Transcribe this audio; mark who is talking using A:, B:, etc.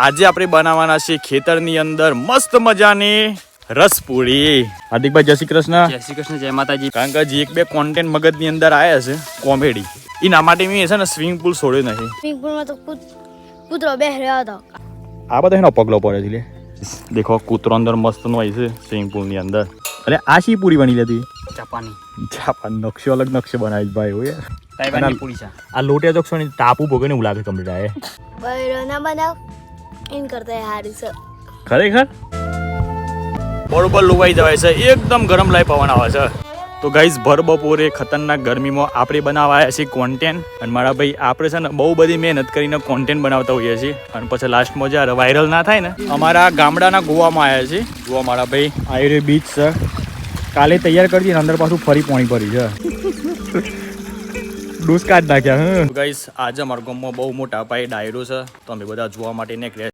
A: આજે આપણે બનાવવાના છે ખેતરની અંદર મસ્ત મજાની રસપુરી. હાર્દિકભાઈ જય શ્રી કૃષ્ણ.
B: જય શ્રી કૃષ્ણ, જય માતાજી.
A: કારણ કે હજી એક બે કોન્ટેન્ટ મગજની અંદર આવ્યા છે કોમેડી, એના માટે મેં છે ને સ્વિમિંગ પુલ છોડ્યો નથી.
C: સ્વિમિંગ પુલમાં તો કૂતરો બેસી રહ્યો હતો.
A: આ બધા એનો પગલો પડે છે લે. દેખો કૂતરો અંદર મસ્ત નો હોય છે સ્વિમિંગ પુલ ની અંદર. એટલે આ શી પૂરી બની લેતી
B: જાપાની
A: જાપાન નકશો અલગ નકશો બનાવી ભાઈ હોય યાર.
B: તાઇવાનની પૂરી છે.
A: આ લોટિયા ચોકસો ની ટાપુ ભોગે ને એવું લાગે કમ્પ્લીટ આ
C: બૈરો ના બનાવ એન કરતા હારી છે.
A: ખરેખર બરોબર લોવાઈ જવાય છે, એકદમ ગરમ લાઈ પવન આવે છે. તો ગાઈઝ ભર બપોરે ખતરનાક ગરમીમાં આપણે બનાવાયા છીએ કોન્ટેન્ટ. અને મારા ભાઈ આપણે છે ને બહુ બધી મહેનત કરીને કોન્ટેન્ટ બનાવતા હોઈએ છીએ અને પછી લાસ્ટમાં જ્યારે વાયરલ ના થાય ને, અમારા ગામડાના ગોવામાં આવ્યા છે. ગોવા મારા ભાઈ આયુર્વેદ બીચ છે, કાલે તૈયાર કરી દઈએ અંદર પાછું ફરી પાણી ભરી છે. ડૂસ કાઢ નાખ્યા. ગાઈઝ આજે અમારા ગામમાં બહુ મોટા પાયે ડાયરો છે, તો અમે બધા જોવા માટે નીકળ્યા.